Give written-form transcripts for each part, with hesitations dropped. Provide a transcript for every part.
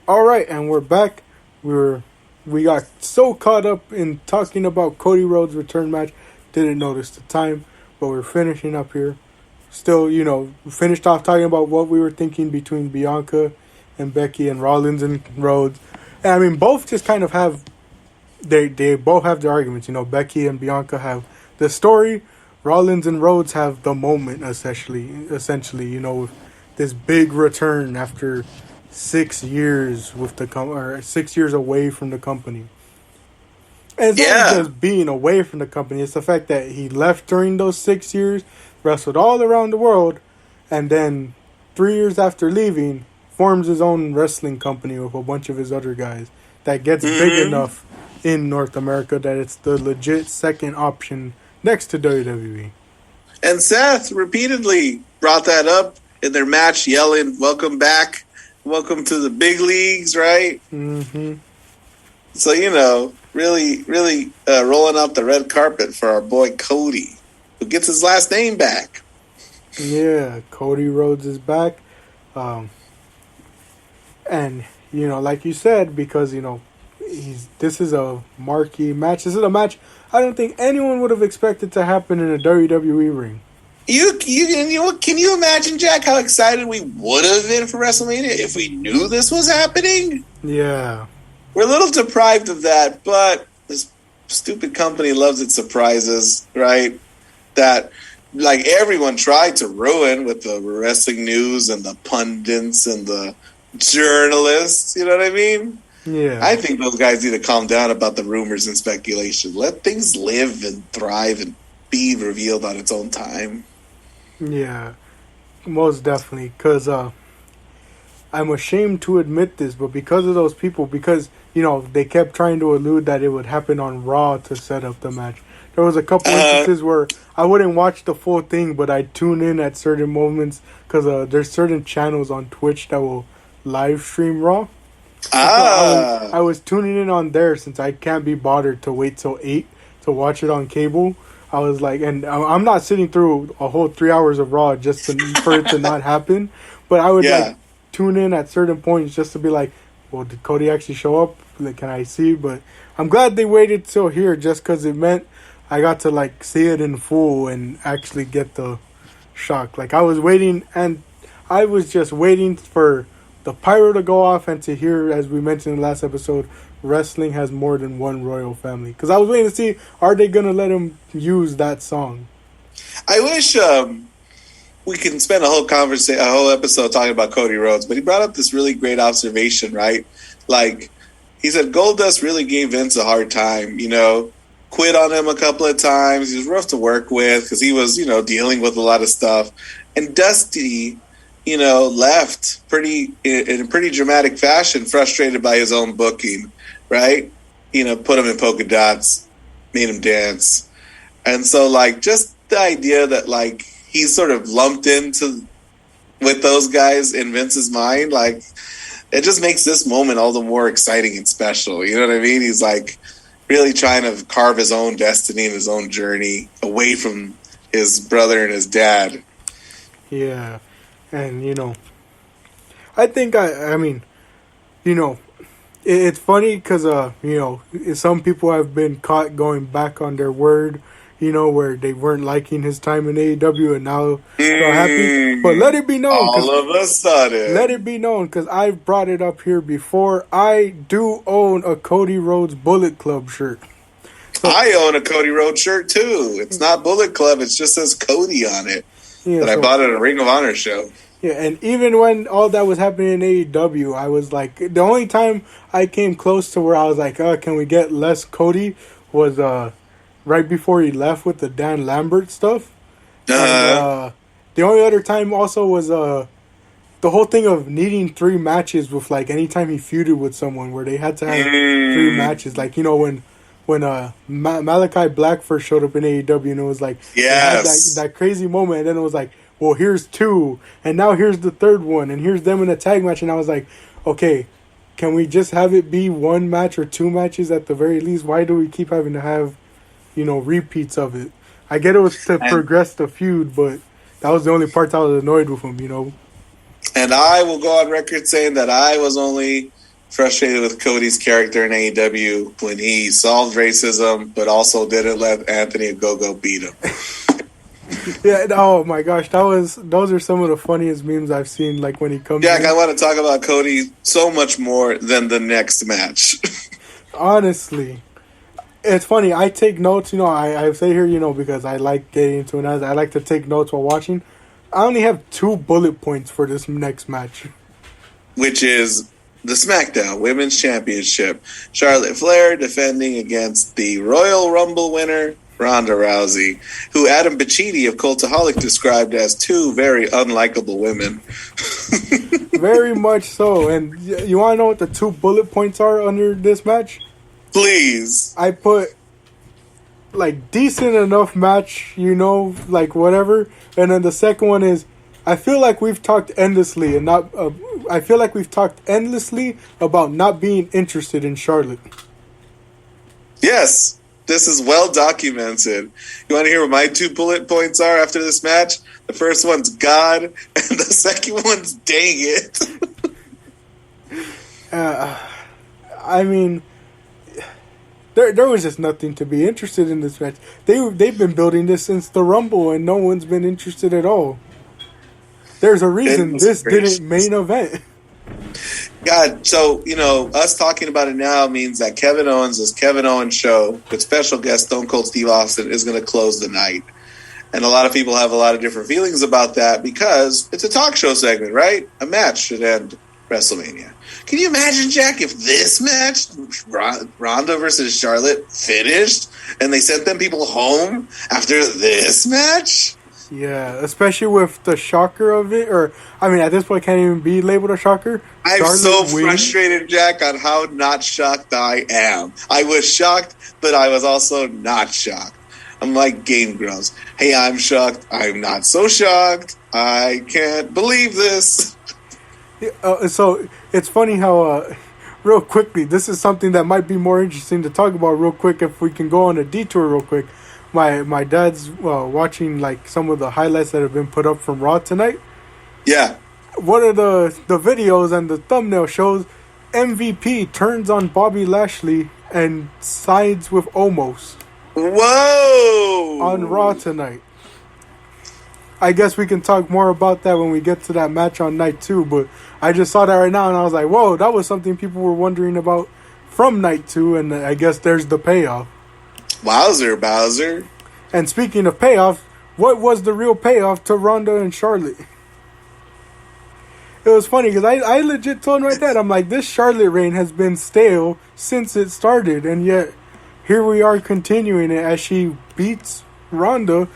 All right, and we're back. We got so caught up in talking about Cody Rhodes' return match, didn't notice the time, but we're finishing up here. Still, we finished off talking about what we were thinking between Bianca and Becky and Rollins and Rhodes. And I mean, both just kind of have, they both have their arguments. Becky and Bianca have the story. Rollins and Rhodes have the moment, essentially, with this big return after 6 years with or 6 years away from the company. And it's not just being away from the company, it's the fact that he left during those 6 years, wrestled all around the world, and then 3 years after leaving, forms his own wrestling company with a bunch of his other guys that gets big enough in North America that it's the legit second option next to WWE. And Seth repeatedly brought that up in their match, yelling, "Welcome back. Welcome to the big leagues," right? Mm-hmm. So, really rolling out the red carpet for our boy Cody, who gets his last name back. Yeah, Cody Rhodes is back. And, like you said, because, this is a marquee match. This is a match I don't think anyone would have expected to happen in a WWE ring. Can you imagine, Jack, how excited we would have been for WrestleMania if we knew this was happening? Yeah. We're a little deprived of that, but this stupid company loves its surprises, right? That, everyone tried to ruin with the wrestling news and the pundits and the journalists, you know what I mean? Yeah. I think those guys need to calm down about the rumors and speculation. Let things live and thrive and be revealed on its own time. Yeah, most definitely. Because I'm ashamed to admit this, but because of those people, because, they kept trying to allude that it would happen on Raw to set up the match. There was a couple instances where I wouldn't watch the full thing, but I'd tune in at certain moments because there's certain channels on Twitch that will live stream Raw. I was tuning in on there since I can't be bothered to wait till 8 to watch it on cable. I was like, and I'm not sitting through a whole 3 hours of Raw just for it to not happen. But I would tune in at certain points just to be like, well, did Cody actually show up? Can I see? But I'm glad they waited till here just because it meant I got to see it in full and actually get the shock. I was waiting, and I was just waiting for the pyro to go off and to hear, as we mentioned in the last episode, wrestling has more than one royal family. Because I was waiting to see, are they going to let him use that song? I wish we can spend a whole episode talking about Cody Rhodes, but he brought up this really great observation, right? He said Goldust really gave Vince a hard time, quit on him a couple of times. He was rough to work with because he was, dealing with a lot of stuff. And Dusty, left in a pretty dramatic fashion, frustrated by his own booking, right? Put him in polka dots, made him dance. And so, just the idea that, he's sort of lumped into with those guys in Vince's mind, it just makes this moment all the more exciting and special. You know what I mean? He's, really trying to carve his own destiny and his own journey away from his brother and his dad. Yeah. And, I think, it's funny because, some people have been caught going back on their word, where they weren't liking his time in AEW and now they're happy. But let it be known. All of a sudden. Let it be known, because I've brought it up here before. I do own a Cody Rhodes Bullet Club shirt. So, I own a Cody Rhodes shirt, too. It's not Bullet Club. It just says Cody on it. Yeah, I bought at a Ring of Honor show. Yeah, and even when all that was happening in AEW, I was like, the only time I came close to where I was like, can we get less Cody was right before he left with the Dan Lambert stuff. And, the only other time also was the whole thing of needing 3 matches with anytime he feuded with someone where they had to have 3 matches. When Malachi Black first showed up in AEW, and it was yes, that crazy moment, and then it was like, well, here's 2, and now here's the 3rd one, and here's them in a tag match, and I was like, okay, can we just have it be 1 match or 2 matches at the very least? Why do we keep having to have, repeats of it? I get it was to progress the feud, but that was the only part I was annoyed with him, And I will go on record saying that I was only frustrated with Cody's character in AEW when he solved racism, but also didn't let Anthony Ogogo beat him. Yeah, oh my gosh, those are some of the funniest memes I've seen, like when he comes Jack, in. I want to talk about Cody so much more than the next match. Honestly. It's funny, I take notes, I say here, because I like getting into it. I like to take notes while watching. I only have 2 bullet points for this next match. Which is the SmackDown Women's Championship. Charlotte Flair defending against the Royal Rumble winner, Ronda Rousey, who Adam Pacitti of Cultaholic described as 2 very unlikable women. Very much so. And you want to know what the 2 bullet points are under this match? Please. I put, decent enough match, whatever. And then the second one is, I feel like we've talked endlessly about not being interested in Charlotte. Yes, this is well documented. You want to hear what my 2 bullet points are after this match? The first one's God, and the second one's dang it. I mean, there was just nothing to be interested in this match. They've been building this since the Rumble, and no one's been interested at all. There's a reason this didn't main event. God, so, us talking about it now means that Kevin Owens' Kevin Owens show with special guest Stone Cold Steve Austin is going to close the night. And a lot of people have a lot of different feelings about that because it's a talk show segment, right? A match should end WrestleMania. Can you imagine, Jack, if this match, Ronda versus Charlotte, finished and they sent them people home after this match? Yeah, especially with the shocker of it, at this point, it can't even be labeled a shocker. I'm so frustrated, Jack, on how not shocked I am. I was shocked, but I was also not shocked. I'm like Game Grumps. Hey, I'm shocked. I'm not so shocked. I can't believe this. So it's funny how, real quickly, this is something that might be more interesting to talk about real quick if we can go on a detour real quick. My dad's watching some of the highlights that have been put up from Raw tonight. Yeah. One of the videos and the thumbnail shows MVP turns on Bobby Lashley and sides with Omos. Whoa! On Raw tonight. I guess we can talk more about that when we get to that match on night 2, but I just saw that right now and I was like, whoa, that was something people were wondering about from night 2, and I guess there's the payoff. Wowzer, Bowser. And speaking of payoff, what was the real payoff to Ronda and Charlotte? It was funny because I legit told him right there, I'm like, this Charlotte reign has been stale since it started, and yet here we are continuing it as she beats Ronda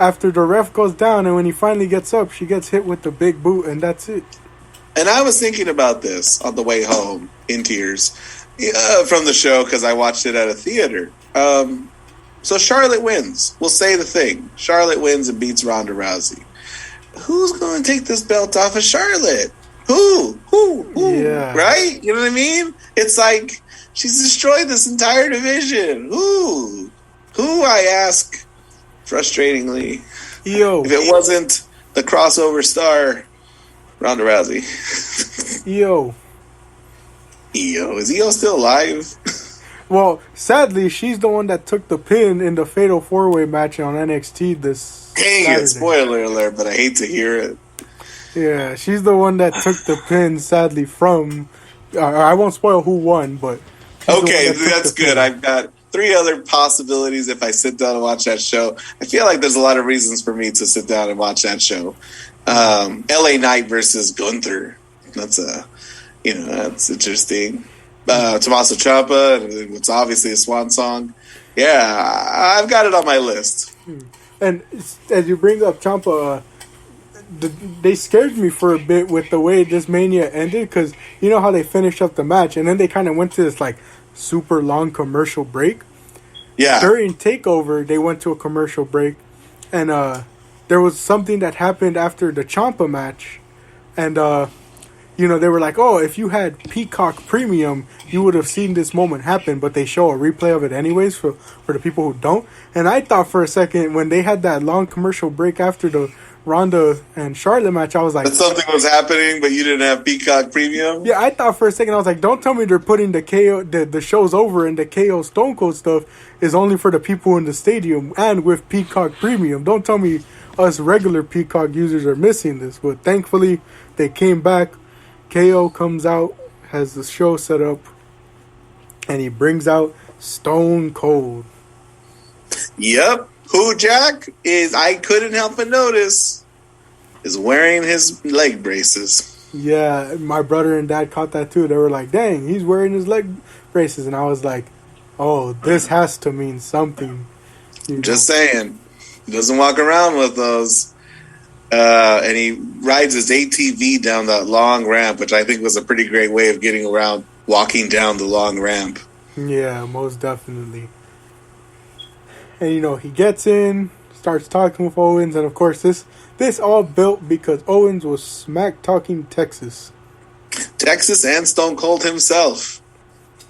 after the ref goes down, and when he finally gets up, she gets hit with the big boot, and that's it. And I was thinking about this on the way home in tears from the show because I watched it at a theater. So Charlotte wins. We'll say the thing. Charlotte wins and beats Ronda Rousey. Who's going to take this belt off of Charlotte? Who? Yeah. Right? You know what I mean? It's like she's destroyed this entire division. Who, I ask frustratingly. Yo. If it wasn't the crossover star, Ronda Rousey. Io. Is Io still alive? Well, sadly, she's the one that took the pin in the Fatal 4-Way match on NXT this Dang Saturday. it, spoiler alert, but I hate to hear it. Yeah, she's the one that took the pin, sadly, from... I won't spoil who won, but... Okay, that's good. I've got 3 other possibilities if I sit down and watch that show. I feel like there's a lot of reasons for me to sit down and watch that show. LA Knight versus Gunther. That's that's interesting. Tommaso Ciampa, it's obviously a swan song. Yeah, I've got it on my list. And as you bring up Ciampa, they scared me for a bit with the way this Mania ended, because you know how they finished up the match, and then they kind of went to this super long commercial break. Yeah. During TakeOver, they went to a commercial break, and there was something that happened after the Ciampa match, and they were like, oh, if you had Peacock Premium, you would have seen this moment happen, but they show a replay of it anyways for the people who don't. And I thought for a second, when they had that long commercial break after the Ronda and Charlotte match, I was like, That something was happening, but you didn't have Peacock Premium? yeah, I thought for a second, I was like, don't tell me they're putting the KO, the show's over and the KO Stone Cold stuff is only for the people in the stadium and with Peacock Premium. Don't tell me us regular Peacock users are missing this. But thankfully, they came back. KO comes out, has the show set up, and he brings out Stone Cold. Yep. Who, Jack, is, I couldn't help but notice, is wearing his leg braces. Yeah, my brother and dad caught that too. They were like, dang, he's wearing his leg braces. And I was like, oh, this has to mean something. Just saying. He doesn't walk around with those. And he rides his ATV down that long ramp, which I think was a pretty great way of getting around, walking down the long ramp. Yeah, most definitely. And, he gets in, starts talking with Owens. And, of course, this all built because Owens was smack-talking Texas. Texas and Stone Cold himself.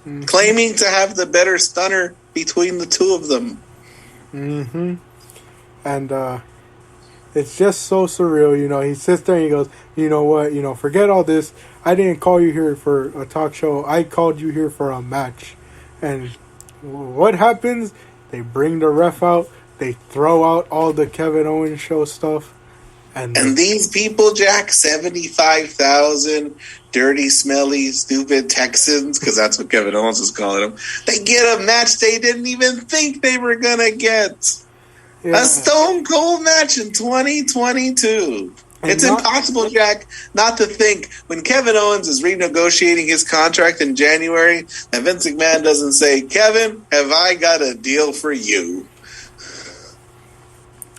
Mm-hmm. Claiming to have the better stunner between the two of them. Mm-hmm. And it's just so surreal. He sits there and he goes, you know what? Forget all this. I didn't call you here for a talk show. I called you here for a match. And what happens? They bring the ref out. They throw out all the Kevin Owens show stuff. And these people, Jack, 75,000 dirty, smelly, stupid Texans, because that's what Kevin Owens was calling them, they get a match they didn't even think they were going to get. Yeah. A Stone Cold match in 2022. It's impossible, Jack, not to think when Kevin Owens is renegotiating his contract in January that Vince McMahon doesn't say, Kevin, have I got a deal for you?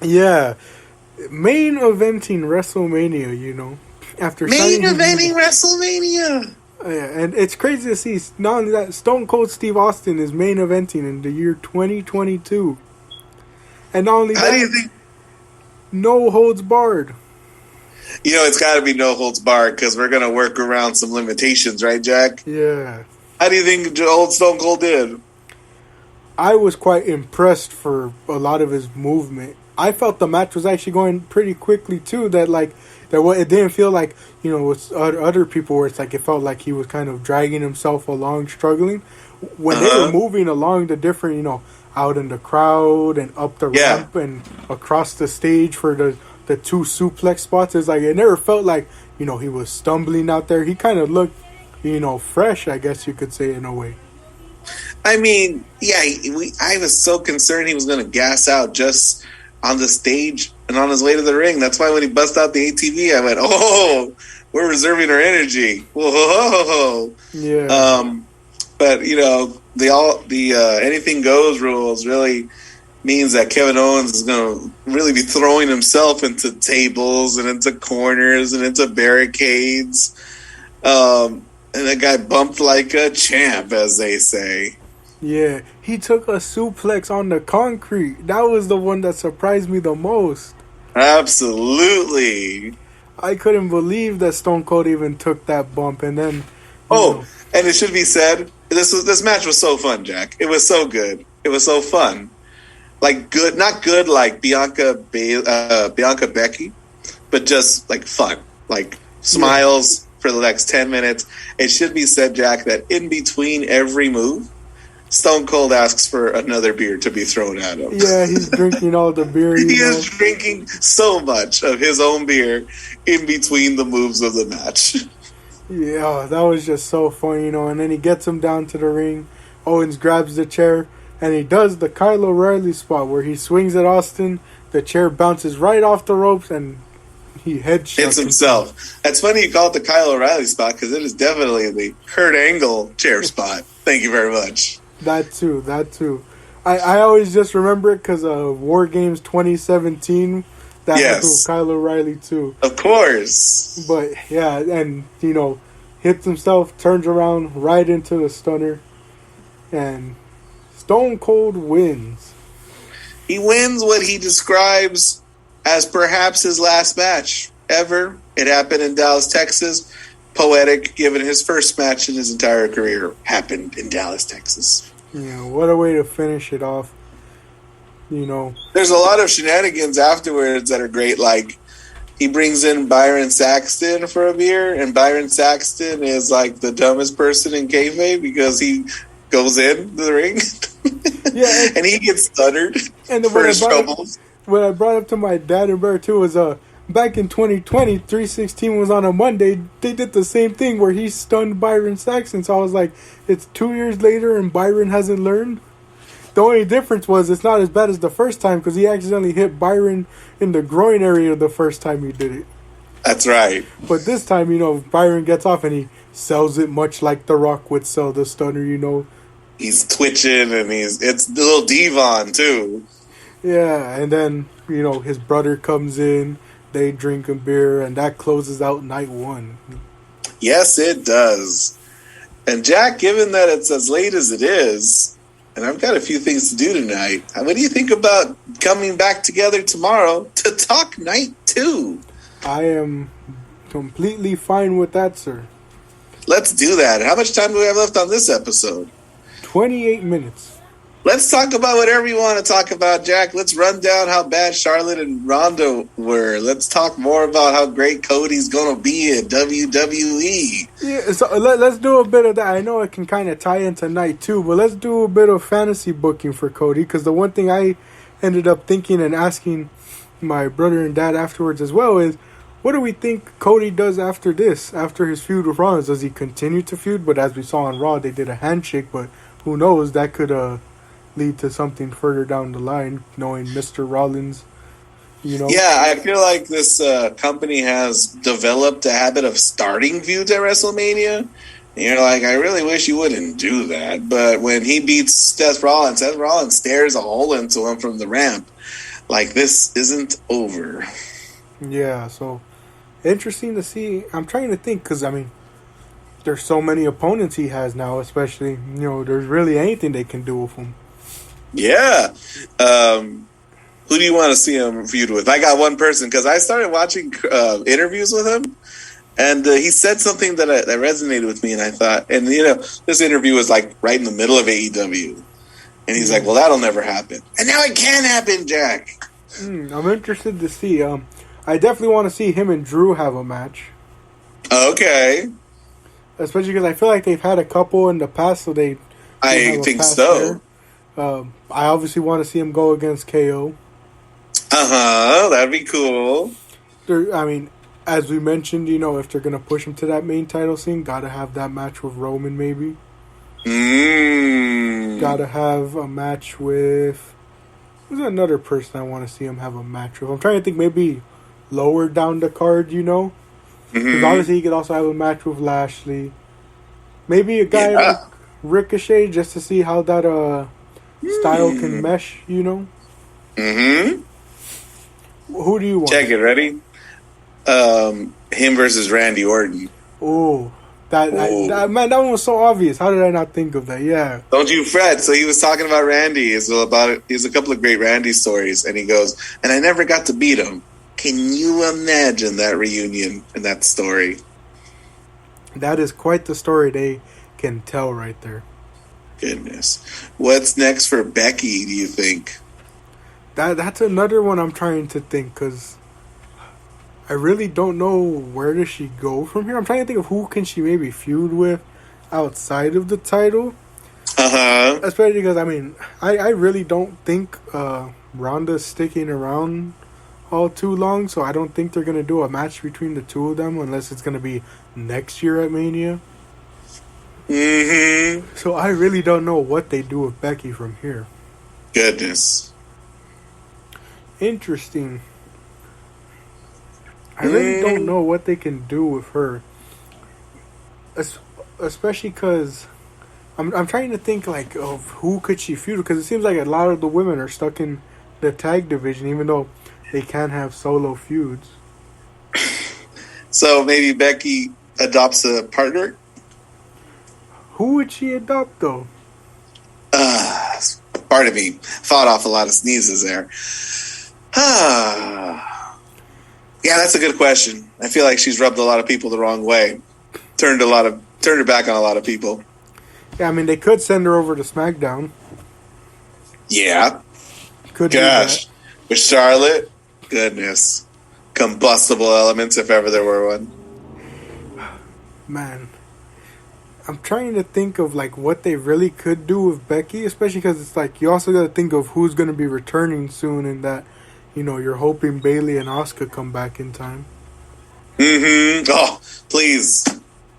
Yeah. Main eventing WrestleMania, after main eventing WrestleMania. Yeah, and it's crazy to see. Not only that, Stone Cold Steve Austin is main eventing in the year 2022. And not only How do you think? No holds barred. It's got to be no holds barred because we're going to work around some limitations, right, Jack? Yeah. How do you think old Stone Cold did? I was quite impressed for a lot of his movement. I felt the match was actually going pretty quickly too. It didn't feel like with other people where it's like it felt like he was kind of dragging himself along, struggling. When they were moving along the different, out in the crowd and up the ramp and across the stage for the two suplex spots, it's like it never felt like he was stumbling out there. He kind of looked fresh, I guess you could say, in a way. I mean, I was so concerned he was going to gas out just on the stage and on his way to the ring. That's why when he bust out the ATV, I went, "Oh, we're reserving our energy." Whoa, yeah. But the anything goes rules really means that Kevin Owens is going to really be throwing himself into tables and into corners and into barricades. And the guy bumped like a champ, as they say. Yeah, he took a suplex on the concrete. That was the one that surprised me the most. Absolutely. I couldn't believe that Stone Cold even took that bump. And then... and it should be said, this match was so fun, Jack. It was so good. It was so fun. Like, good, not good like Bianca Becky, but just, like, fun. Like, smiles for the next 10 minutes. It should be said, Jack, that in between every move, Stone Cold asks for another beer to be thrown at him. Yeah, he's drinking all the beer. He is drinking so much of his own beer in between the moves of the match. Yeah, that was just so funny, and then he gets him down to the ring. Owens grabs the chair, and he does the Kyle O'Reilly spot where he swings at Austin. The chair bounces right off the ropes, and he headshots hits himself. That's funny you call it the Kyle O'Reilly spot because it is definitely the Kurt Angle chair spot. Thank you very much. That too. I always just remember it because of War Games 2017. That was Kyle O'Reilly too. Of course. But yeah, and hits himself, turns around right into the stunner, and Stone Cold wins. He wins what he describes as perhaps his last match ever. It happened in Dallas, Texas. Poetic, given his first match in his entire career happened in Dallas, Texas. Yeah, what a way to finish it off. There's a lot of shenanigans afterwards that are great. Like he brings in Byron Saxton for a beer, and Byron Saxton is like the dumbest person in kayfabe because he goes in the ring, and he gets stuttered for his troubles. What I brought up to my dad and brother too was back in 2020, 316 was on a Monday. They did the same thing where he stunned Byron Saxton. So I was like, it's 2 years later and Byron hasn't learned. The only difference was it's not as bad as the first time because he accidentally hit Byron in the groin area the first time he did it. That's right. But this time, Byron gets off and he sells it much like The Rock would sell the stunner, He's twitching and it's the little Devon too. Yeah, and then, his brother comes in, they drink a beer, and that closes out night one. Yes, it does. And Jack, given that it's as late as it is, and I've got a few things to do tonight, what do you think about coming back together tomorrow to talk night 2? I am completely fine with that, sir. Let's do that. How much time do we have left on this episode? 28 minutes. Let's talk about whatever you want to talk about, Jack. Let's run down how bad Charlotte and Ronda were. Let's talk more about how great Cody's going to be at WWE. Yeah, so let's do a bit of that. I know it can kind of tie into night 2, but let's do a bit of fantasy booking for Cody, because the one thing I ended up thinking and asking my brother and dad afterwards as well is, what do we think Cody does after this, after his feud with Rollins? Does he continue to feud? But as we saw on Raw, they did a handshake, but who knows, that could lead to something further down the line, knowing Mr. Rollins, Yeah, I feel like this company has developed a habit of starting feuds at WrestleMania. And you're like, I really wish you wouldn't do that. But when he beats Seth Rollins stares a hole into him from the ramp. Like, this isn't over. Yeah, so interesting to see. I'm trying to think, because, there's so many opponents he has now, especially, there's really anything they can do with him. Yeah. Who do you want to see him feud with? I got one person, because I started watching interviews with him, and he said something that resonated with me, and I thought, and this interview was like right in the middle of AEW, and he's like, well, that'll never happen. And now it can happen, Jack. I'm interested to see. I definitely want to see him and Drew have a match. Okay. Especially because I feel like they've had a couple in the past, so I think so. I obviously want to see him go against KO. That'd be cool. As we mentioned, if they're going to push him to that main title scene, gotta have that match with Roman, maybe. Gotta have a match with... There's another person I want to see him have a match with. I'm trying to think maybe lower down the card, Because obviously he could also have a match with Lashley. Maybe a guy like Ricochet, just to see how that style can mesh, Who do you want? Check it, ready? Him versus Randy Orton. Oh, that one was so obvious. How did I not think of that? Yeah. Don't you fret. So he was talking about Randy. He's a couple of great Randy stories, and he goes, and I never got to beat him. Can you imagine that reunion and that story? That is quite the story they can tell right there. Goodness. What's next for Becky, do you think? That's another one I'm trying to think, because I really don't know where does she go from here. I'm trying to think of who can she maybe feud with outside of the title. Especially because, I really don't think Ronda's sticking around all too long, so I don't think they're going to do a match between the two of them unless it's going to be next year at Mania. So I really don't know what they do with Becky from here. Goodness. Interesting. I really don't know what they can do with her. Especially because I'm trying to think of who could she feud, because it seems like a lot of the women are stuck in the tag division, even though they can have solo feuds. So maybe Becky adopts a partner? Who would she adopt, though? Pardon me. Fought off a lot of sneezes there. Yeah, that's a good question. I feel like she's rubbed a lot of people the wrong way. Turned her back on a lot of people. Yeah, they could send her over to SmackDown. Yeah. Could Gosh. With Charlotte? Goodness. combustible elements if ever there were one. Man, I'm trying to think of like what they really could do with Becky, especially because it's like you also got to think of who's going to be returning soon, and that you're hoping Bayley and Asuka come back in time. Mm-hmm. Oh, please,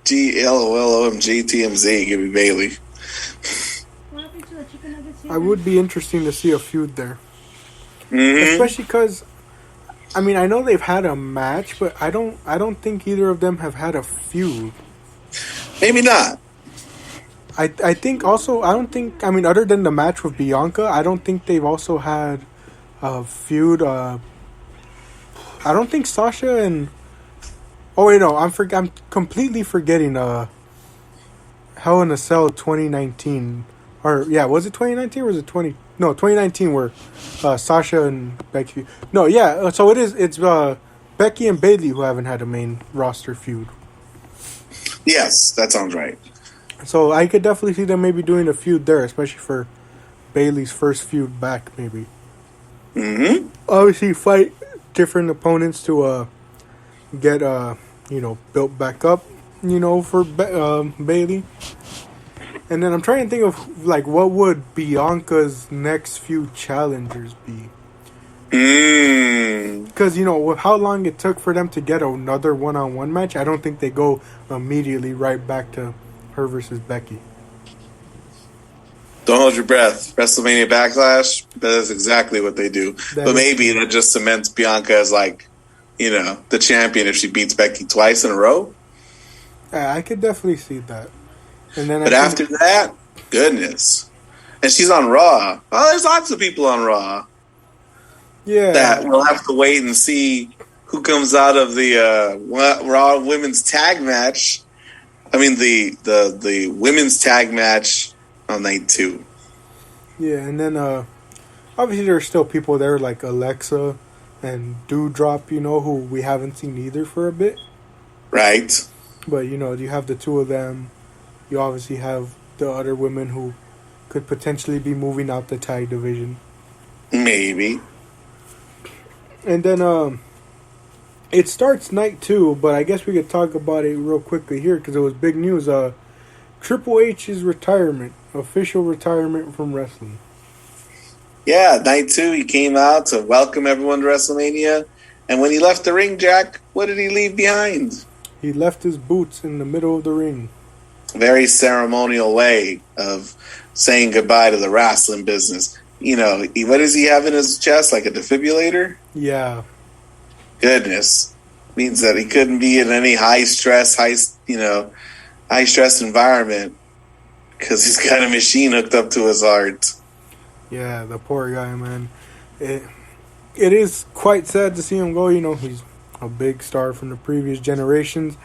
GLOLOMG TMZ, give me Bayley. I would be interesting to see a feud there, Mm-hmm. especially because I mean I know they've had a match, but I don't think either of them have had a feud. Maybe not. I think also I don't think I mean other than the match with Bianca, I don't think they've also had a feud. I don't think Sasha and oh wait no I'm completely forgetting Hell in a Cell 2019 or yeah was it 2019 or was it 2019 where Sasha and Becky so it's Becky and Bayley who haven't had a main roster feud. Yes, that sounds right. So I could definitely see them maybe doing a feud there, especially for Bayley's first feud back, maybe. Mm-hmm. Obviously, fight different opponents to get built back up, for Bayley. And then I'm trying to think of like what would Bianca's next few challengers be. Because with how long it took for them to get another one-on-one match, I don't think they go immediately right back to her versus Becky. Don't hold your breath. WrestleMania Backlash, that is exactly what they do. But maybe that just cements Bianca as like, the champion if she beats Becky twice in a row. I could definitely see that. And then after that, goodness. And she's on Raw. Oh, there's lots of people on Raw. Yeah. That we'll have to wait and see who comes out of the Raw Women's Tag Match. I mean, the women's tag match on night 2. Yeah, and then obviously there's still people there like Alexa and Doudrop, who we haven't seen either for a bit. Right. But, you have the two of them. You obviously have the other women who could potentially be moving out the tag division. Maybe. And then it starts night 2, but I guess we could talk about it real quickly here because it was big news. Triple H's retirement, official retirement from wrestling. Yeah, night 2, he came out to welcome everyone to WrestleMania. And when he left the ring, Jack, what did he leave behind? He left his boots in the middle of the ring. Very ceremonial way of saying goodbye to the wrestling business. What does he have in his chest? Like a defibrillator? Yeah. Goodness. Means that he couldn't be in any high stress environment because he's got a machine hooked up to his heart. Yeah, the poor guy, man. It is quite sad to see him go. He's a big star from the previous generations.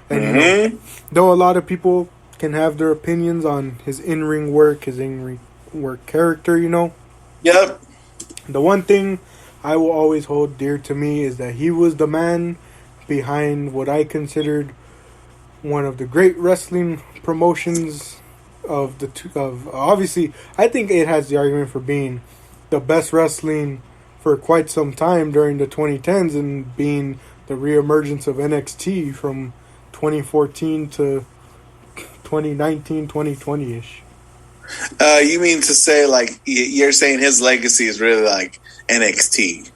And, though a lot of people can have their opinions on his in-ring work, his in-ring work character, Yep. The one thing I will always hold dear to me is that he was the man behind what I considered one of the great wrestling promotions of obviously I think it has the argument for being the best wrestling for quite some time during the 2010s and being the reemergence of NXT from 2014 to 2019, 2020-ish. You mean to say, like, you're saying his legacy is really like NXT?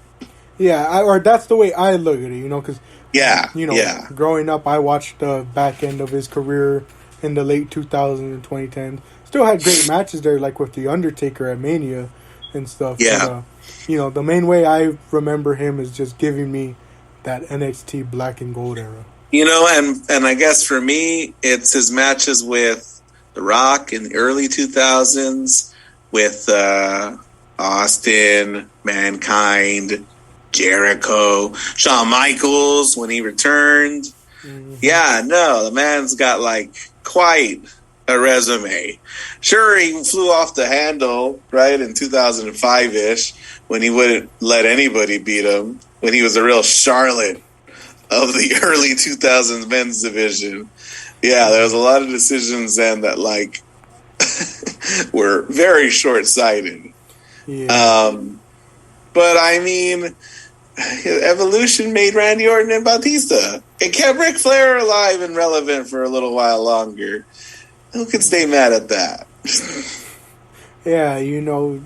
Yeah, or that's the way I look at it, because growing up, I watched the back end of his career in the late 2000s and 2010s. Still had great matches there, like with The Undertaker at Mania and stuff. Yeah. But, the main way I remember him is just giving me that NXT black and gold era. And I guess for me, it's his matches with The Rock in the early 2000s, with Austin, Mankind, Jericho, Shawn Michaels when he returned. Mm-hmm. Yeah, no, the man's got like quite a resume. Sure, he flew off the handle, right, in 2005-ish when he wouldn't let anybody beat him, when he was a real Charlotte of the early 2000s men's division. Yeah, there was a lot of decisions then that like were very short-sighted. Yeah. But I mean, Evolution made Randy Orton and Batista. It kept Ric Flair alive and relevant for a little while longer. Who can stay mad at that? Yeah, you know,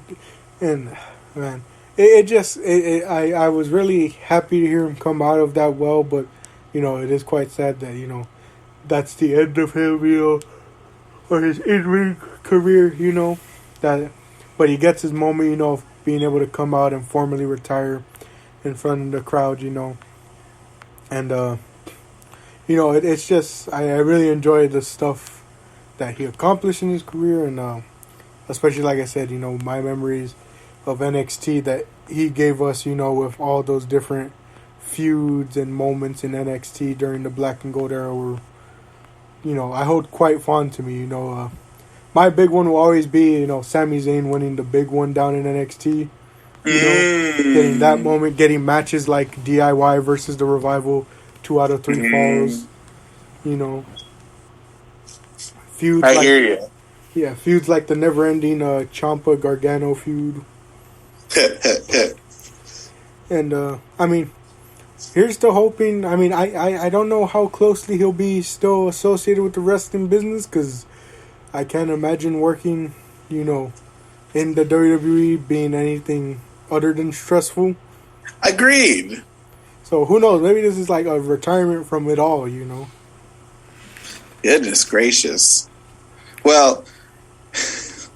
and man, I was really happy to hear him come out of that well, but you know, it is quite sad that that's the end of him, or his in-ring career, but he gets his moment, of being able to come out and formally retire in front of the crowd, and it's just I really enjoy the stuff that he accomplished in his career, and especially like I said, my memories of NXT that he gave us, with all those different feuds and moments in NXT during the Black and Gold era were, I hold quite fond to me. My big one will always be, Sami Zayn winning the big one down in NXT. Getting that moment, getting matches like DIY versus the Revival, 2 out of 3 falls. Feuds. I hear you. Yeah, feuds like the never-ending Ciampa Gargano feud. And here's to hoping. I don't know how closely he'll be still associated with the wrestling business, because I can't imagine working, in the WWE being anything other than stressful. Agreed. So who knows? Maybe this is like a retirement from it all, Goodness gracious. Well, this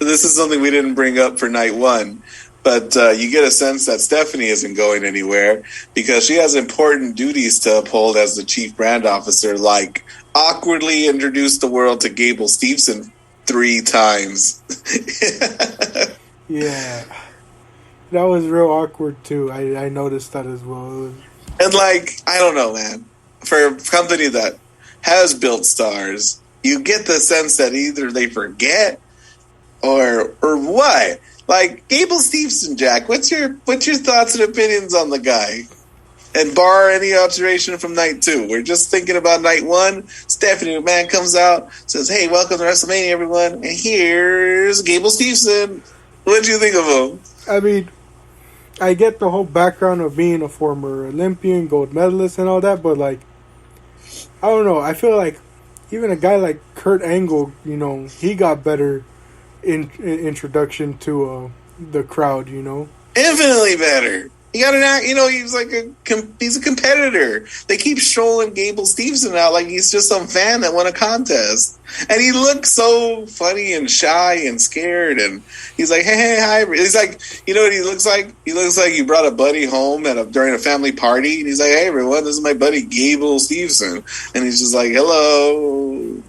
is something we didn't bring up for night one, but you get a sense that Stephanie isn't going anywhere because she has important duties to uphold as the chief brand officer, like awkwardly introduce the world to Gable Steveson 3 times. Yeah. That was real awkward, too. I noticed that as well. And, I don't know, man. For a company that has built stars, you get the sense that either they forget or what. Gable Steveson, Jack, what's your thoughts and opinions on the guy? And bar any observation from night 2. We're just thinking about night 1. Stephanie McMahon comes out, says, "Hey, welcome to WrestleMania, everyone. And here's Gable Steveson." What'd you think of him? I get the whole background of being a former Olympian, gold medalist, and all that, but I don't know. I feel like even a guy like Kurt Angle, he got better introduction to the crowd, Infinitely better. He got an act, he's a competitor. They keep strolling Gable Steveson out like he's just some fan that won a contest. And he looks so funny and shy and scared. And he's like, hey, hi. He's like, you know what he looks like? He looks like you brought a buddy home during a family party. And he's like, hey, everyone, this is my buddy Gable Steveson. And he's just like, hello.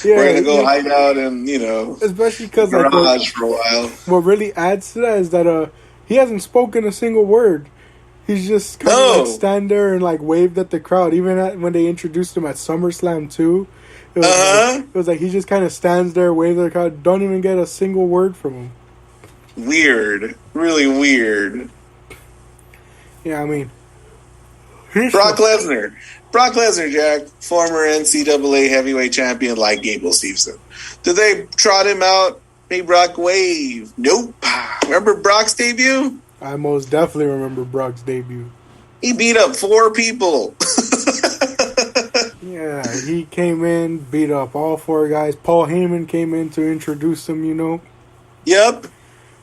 Yeah, we're going to go hide out and, especially because garage for a while. What really adds to that is that he hasn't spoken a single word. He's just kind of stand there and waved at the crowd. Even when they introduced him at SummerSlam too, it was like he just kind of stands there, waves at the crowd. Don't even get a single word from him. Weird, really weird. Yeah, Brock Lesnar, Jack, former NCAA heavyweight champion like Gable Steveson. Did they trot him out? Hey, Brock, wave. Nope. Remember Brock's debut? I most definitely remember Brock's debut. He beat up 4 people. Yeah, he came in, beat up all 4 guys. Paul Heyman came in to introduce him, Yep.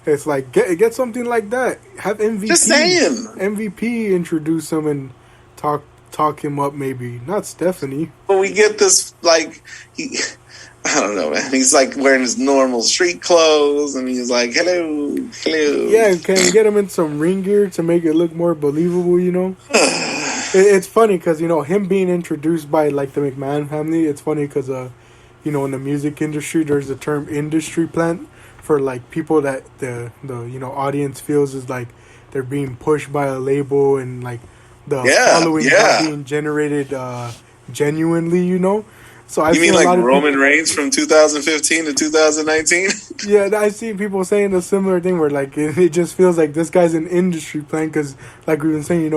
It's like, get something like that. Have MVP. Just saying. MVP introduce him and talk him up, maybe. Not Stephanie. But we get this, I don't know, man. He's wearing his normal street clothes, and he's like, hello. Yeah, can you get him in some ring gear to make it look more believable, It's funny because, him being introduced by, the McMahon family, it's funny because, in the music industry, there's the term industry plant for, people that the audience feels is, they're being pushed by a label and, the following not being generated genuinely, So I you mean Roman Reigns from 2015 to 2019? Yeah, I see people saying a similar thing where it just feels like this guy's an industry plant because, we've been saying,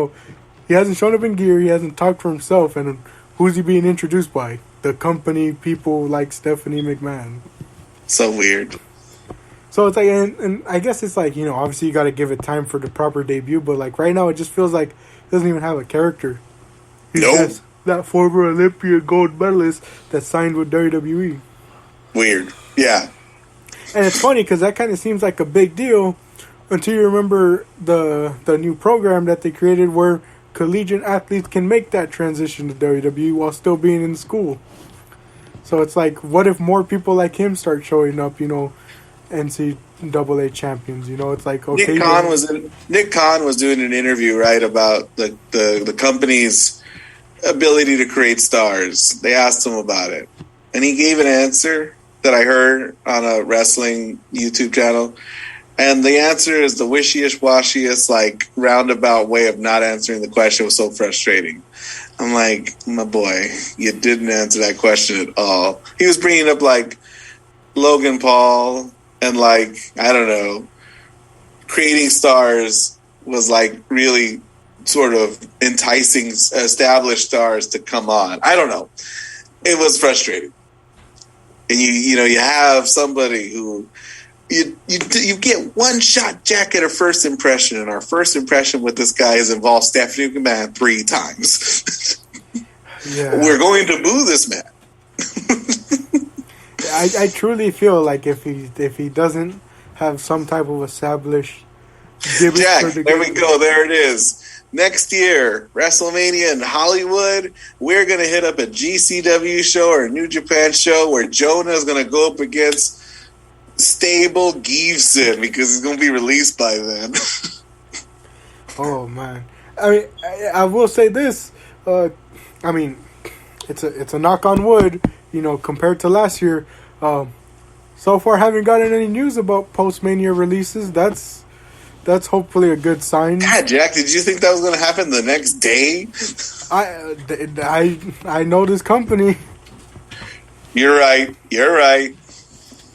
he hasn't shown up in gear, he hasn't talked for himself, and who's he being introduced by? The company people like Stephanie McMahon. So weird. So it's like, and I guess it's like, obviously you got to give it time for the proper debut, but like right now it just feels like he doesn't even have a character. He's Nope. just that former Olympian gold medalist that signed with WWE. Weird. Yeah. And it's funny because that kind of seems like a big deal until you remember the new program that they created where collegiate athletes can make that transition to WWE while still being in school. So it's like, what if more people like him start showing up, NCAA champions, it's like, okay. Nick Khan was doing an interview, right, about the company's ability to create stars. They asked him about it. And he gave an answer that I heard on a wrestling YouTube channel. And the answer is the wishiest, like, roundabout way of not answering the question. Was so frustrating. I'm like, my boy, you didn't answer that question at all. He was bringing up, like, Logan Paul and, like, I don't know, creating stars was, like, really sort of enticing established stars to come on. I don't know. It was frustrating. And you have somebody who you get one shot, Jack, at a first impression, and our first impression with this guy has involved Stephanie McMahon 3 times. Yeah. We're going to boo this man. I truly feel like if he doesn't have some type of established Jack, there we go. There it is. Next year, WrestleMania in Hollywood, we're going to hit up a GCW show or a New Japan show where Jonah is going to go up against Stable Gibson because he's going to be released by then. Oh, man. I mean, I will say this. I mean, it's a knock on wood, compared to last year. So far, haven't gotten any news about post-Mania releases. That's hopefully a good sign. God, Jack, did you think that was going to happen the next day? I know this company. You're right.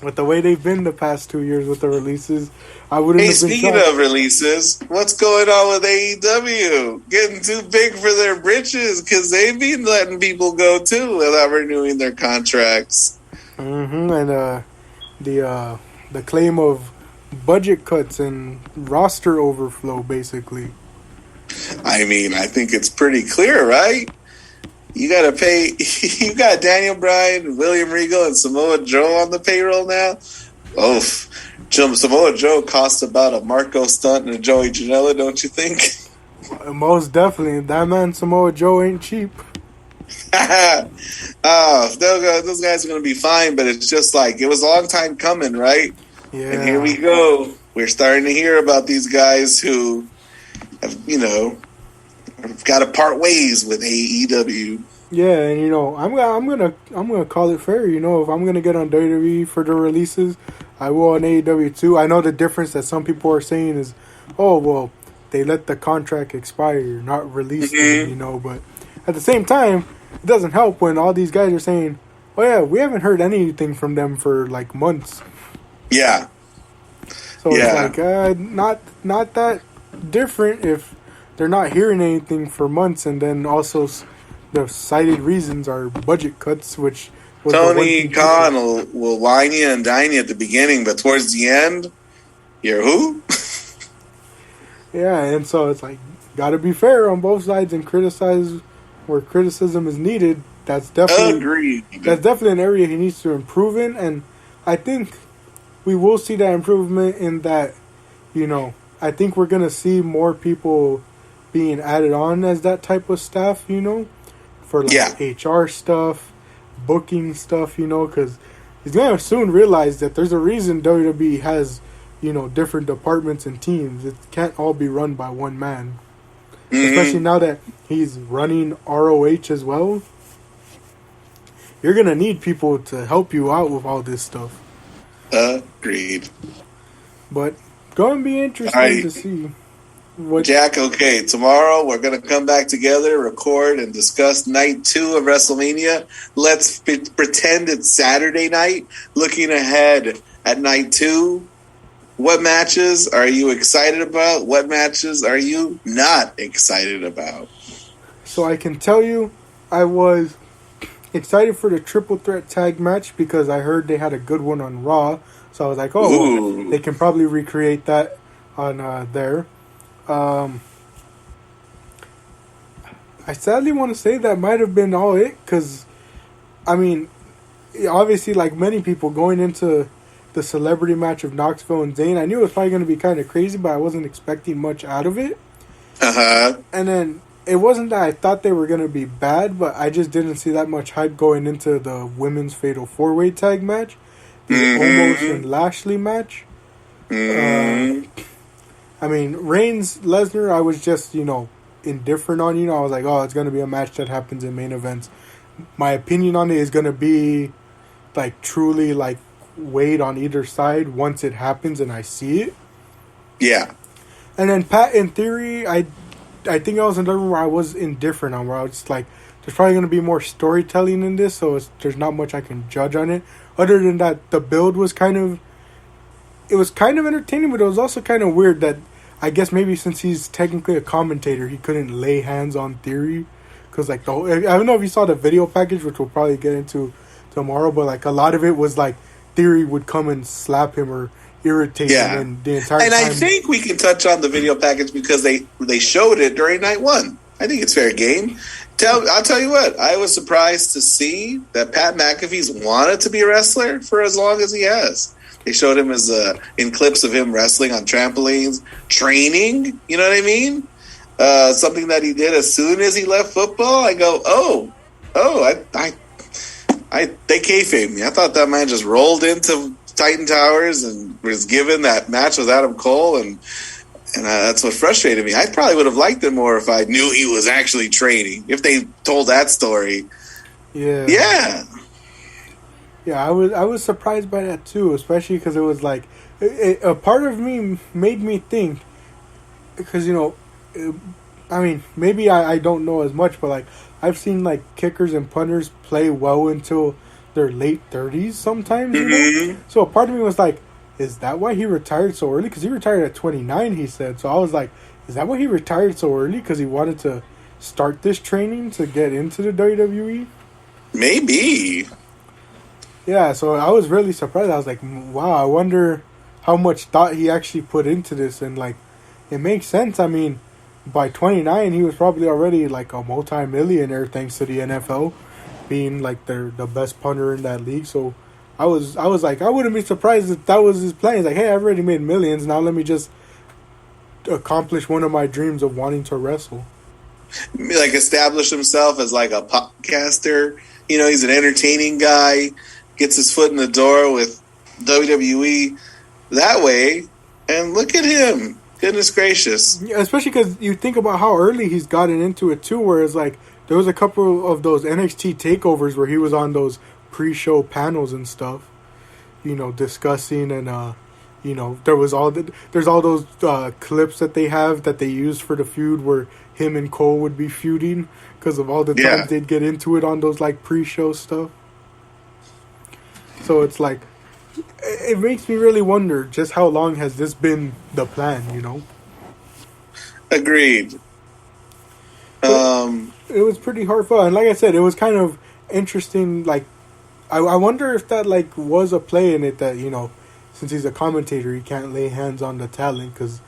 With the way they've been the past 2 years with the releases, I wouldn't have been speaking shocked. of releases, what's going on with AEW? Getting too big for their britches because they've been letting people go too without renewing their contracts. Mm-hmm. And the claim of budget cuts and roster overflow, basically. I mean, I think it's pretty clear, right? You got to pay. You got Daniel Bryan, William Regal, and Samoa Joe on the payroll now. Oh, Samoa Joe costs about a Marco Stunt and a Joey Janela, don't you think? Most definitely. That man Samoa Joe ain't cheap. Those guys are going to be fine, but it's just like, it was a long time coming, right? Yeah. And here we go. We're starting to hear about these guys who have, got to part ways with AEW. Yeah, and I'm gonna call it fair. If I'm gonna get on WWE for the releases, I will on AEW too. I know the difference that some people are saying is, oh well, they let the contract expire, not release them, But at the same time, it doesn't help when all these guys are saying, oh yeah, we haven't heard anything from them for like months. Yeah. So it's like not that different if they're not hearing anything for months, and then also the cited reasons are budget cuts, which was Tony Khan will wine you and dine you at the beginning, but towards the end, you're who? Yeah, and so it's like, gotta be fair on both sides and criticize where criticism is needed. That's definitely agreed. That's definitely an area he needs to improve in, and I think we will see that improvement in that, I think we're gonna see more people being added on as that type of staff, for like HR stuff, booking stuff, because he's gonna soon realize that there's a reason WWE has, different departments and teams. It can't all be run by one man. Mm-hmm. Especially now that he's running ROH as well. You're gonna need people to help you out with all this stuff. Agreed. But going to be interesting to see. Jack, okay, tomorrow we're going to come back together, record, and discuss night 2 of WrestleMania. Let's pretend it's Saturday night. Looking ahead at night 2, what matches are you excited about? What matches are you not excited about? So I can tell you, I was excited for the triple threat tag match because I heard they had a good one on Raw. So I was like, oh, well, they can probably recreate that on there. I sadly want to say that might have been all it because, I mean, obviously, like many people going into the celebrity match of Knoxville and Zayn, I knew it was probably going to be kind of crazy, but I wasn't expecting much out of it. And then it wasn't that I thought they were going to be bad, but I just didn't see that much hype going into the women's fatal 4-way tag match, the Omos and Lashley match. I mean, Reigns, Lesnar, I was just, indifferent on. I was like, oh, it's going to be a match that happens in main events. My opinion on it is going to be, like, truly, like, weighed on either side once it happens and I see it. Yeah. And then Pat, in theory, I think I was another one where I was indifferent on, where I was just like, there's probably going to be more storytelling in this, so there's not much I can judge on it. Other than that, the build was kind of entertaining, but it was also kind of weird that I guess maybe since he's technically a commentator, he couldn't lay hands on Theory. Because, like, I don't know if you saw the video package, which we'll probably get into tomorrow, but, like, a lot of it was, like, Theory would come and slap him or irritate him and the entire time. And I think we can touch on the video package because they showed it during night one. I think it's fair game. I'll tell you what, I was surprised to see that Pat McAfee's wanted to be a wrestler for as long as he has. They showed him in clips of him wrestling on trampolines, training, you know what I mean? Something that he did as soon as he left football. I go, they kayfabe me. I thought that man just rolled into Titan Towers and was given that match with Adam Cole, and that's what frustrated me. I probably would have liked it more if I knew he was actually training. If they told that story, yeah. I was surprised by that too, especially because it was like a part of me made me think, because I mean, maybe I don't know as much, but like I've seen like kickers and punters play well until their late 30s sometimes. So a part of me was like, is that why he retired so early? Because he retired at 29, he said. So I was like, is that why he retired so early? Because he wanted to start this training to get into the WWE? Maybe. Yeah, so I was really surprised. I was like, wow, I wonder how much thought he actually put into this. And, like, it makes sense. I mean, by 29, he was probably already, like, a multi-millionaire thanks to the NFL being, like, the best punter in that league. So I was like, I wouldn't be surprised if that was his plan. He's like, hey, I've already made millions. Now let me just accomplish one of my dreams of wanting to wrestle. Like, establish himself as, like, a podcaster. He's an entertaining guy. Gets his foot in the door with WWE that way, and look at him. Goodness gracious. Yeah, especially because you think about how early he's gotten into it, too, where it's like, there was a couple of those NXT takeovers where he was on those pre-show panels and stuff, discussing, and, there's all those clips that they have that they use for the feud where him and Cole would be feuding because of all the times they'd get into it on those, like, pre-show stuff. So it's like, it makes me really wonder just how long has this been the plan, Agreed. It was pretty hard fun. And like I said, it was kind of interesting. Like, I wonder if that, like, was a play in it that, since he's a commentator, he can't lay hands on the talent. Because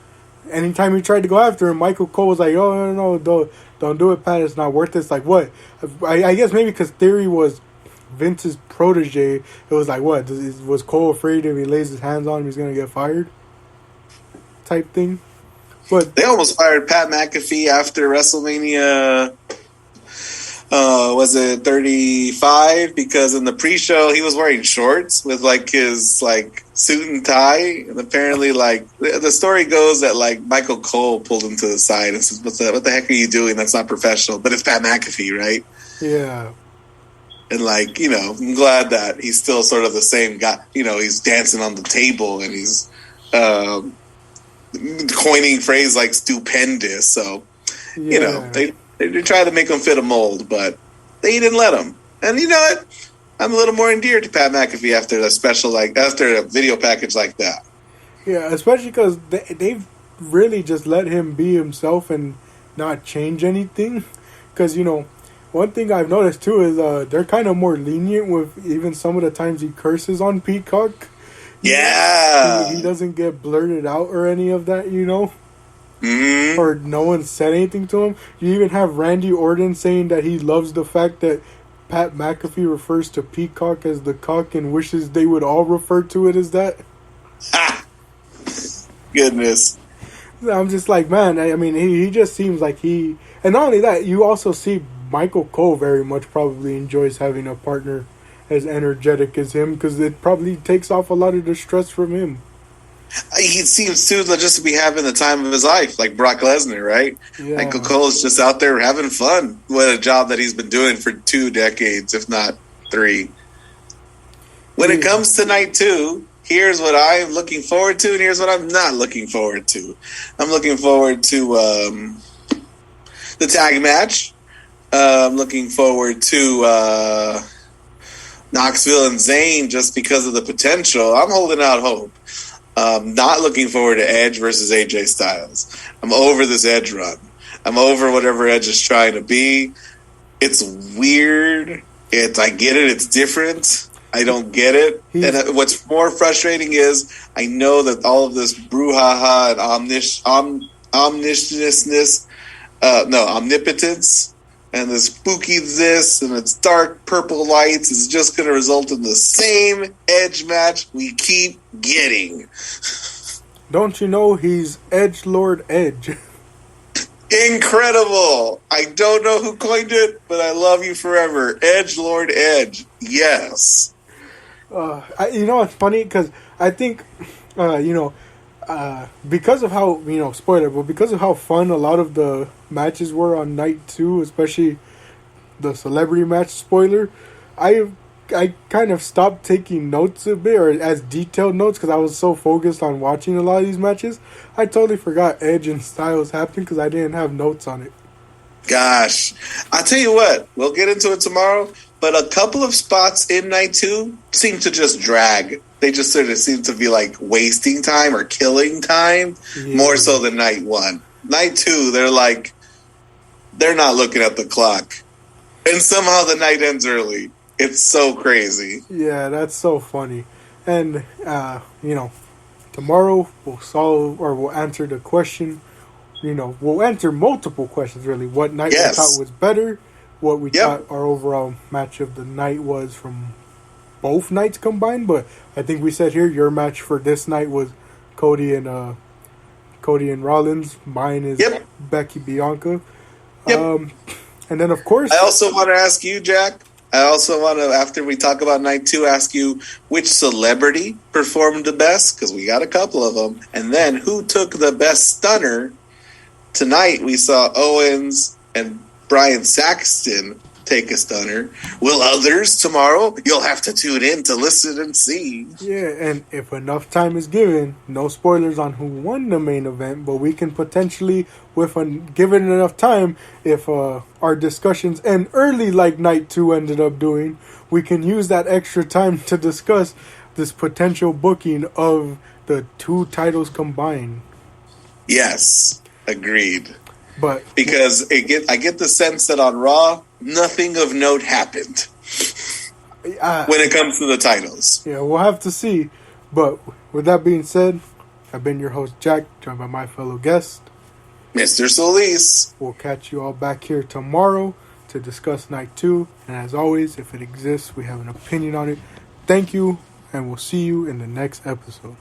anytime he tried to go after him, Michael Cole was like, oh, no, don't do it, Pat. It's not worth it. It's like, what? I guess maybe because Theory was Vince's protege, it was like, what? Was Cole afraid if he lays his hands on him, he's going to get fired? Type thing. But they almost fired Pat McAfee after WrestleMania, was it 35? Because in the pre-show, he was wearing shorts with, like, his, like, suit and tie. And apparently, like, the story goes that, like, Michael Cole pulled him to the side and says, what the heck are you doing? That's not professional. But it's Pat McAfee, right? Yeah. And, like, I'm glad that he's still sort of the same guy. He's dancing on the table and he's coining phrase like stupendous. So, they tried to make him fit a mold, but they didn't let him. And you know what? I'm a little more endeared to Pat McAfee after after a video package like that. Yeah, especially because they've really just let him be himself and not change anything. Because, One thing I've noticed too is they're kind of more lenient with even some of the times he curses on Peacock. He doesn't get blurted out or any of that, Mm-hmm. or no one said anything to him. You even have Randy Orton saying that he loves the fact that Pat McAfee refers to Peacock as the cock and wishes they would all refer to it as that. Ha! Goodness. I'm just like, man, I mean, he just seems like he... And not only that, you also see Michael Cole very much probably enjoys having a partner as energetic as him because it probably takes off a lot of the stress from him. He seems to just be having the time of his life, like Brock Lesnar, right? Yeah. Michael Cole is just out there having fun with a job that he's been doing for 2 decades, if not 3. When it comes to night 2, here's what I'm looking forward to, and here's what I'm not looking forward to. I'm looking forward to the tag match. I'm looking forward to Knoxville and Zayn just because of the potential. I'm holding out hope. Not looking forward to Edge versus AJ Styles. I'm over this Edge run. I'm over whatever Edge is trying to be. It's weird. I get it. It's different. I don't get it. And what's more frustrating is I know that all of this brouhaha and omnipotence and the spooky this and its dark purple lights is just going to result in the same Edge match we keep getting. Don't you know he's Edgelord Edge? Incredible. I don't know who coined it, but I love you forever. Edgelord Edge. Yes. It's funny because I think, because of how, spoiler, but because of how fun a lot of the matches were on night 2, especially the celebrity match, spoiler, I kind of stopped taking notes a bit, or as detailed notes, because I was so focused on watching a lot of these matches. I totally forgot Edge and Styles happened because I didn't have notes on it. Gosh. I'll tell you what, we'll get into it tomorrow, but a couple of spots in night 2 seem to just drag. They just sort of seem to be like wasting time or killing time, more so than night 1. Night 2, they're not looking at the clock. And somehow the night ends early. It's so crazy. Yeah, that's so funny. And, tomorrow we'll answer the question. We'll answer multiple questions, really. What night we thought was better, what we thought our overall match of the night was from both nights combined. But I think we said here, your match for this night was Cody and Rollins. Mine is Becky Bianca. And then, of course... I also want to ask you, Jack, after we talk about night 2, ask you which celebrity performed the best, because we got a couple of them. And then who took the best stunner? Tonight we saw Owens and Brian Saxton take a stunner. Will others tomorrow? You'll have to tune in to listen and see. Yeah, and if enough time is given, no spoilers on who won the main event, but we can potentially, given enough time, if our discussions end early like night 2 ended up doing, we can use that extra time to discuss this potential booking of the 2 titles combined. Yes, agreed. But because I get the sense that on Raw, nothing of note happened when it comes to the titles. Yeah, we'll have to see. But with that being said, I've been your host, Jack, joined by my fellow guest, Mr. Solis. We'll catch you all back here tomorrow to discuss night 2. And as always, if it exists, we have an opinion on it. Thank you, and we'll see you in the next episode.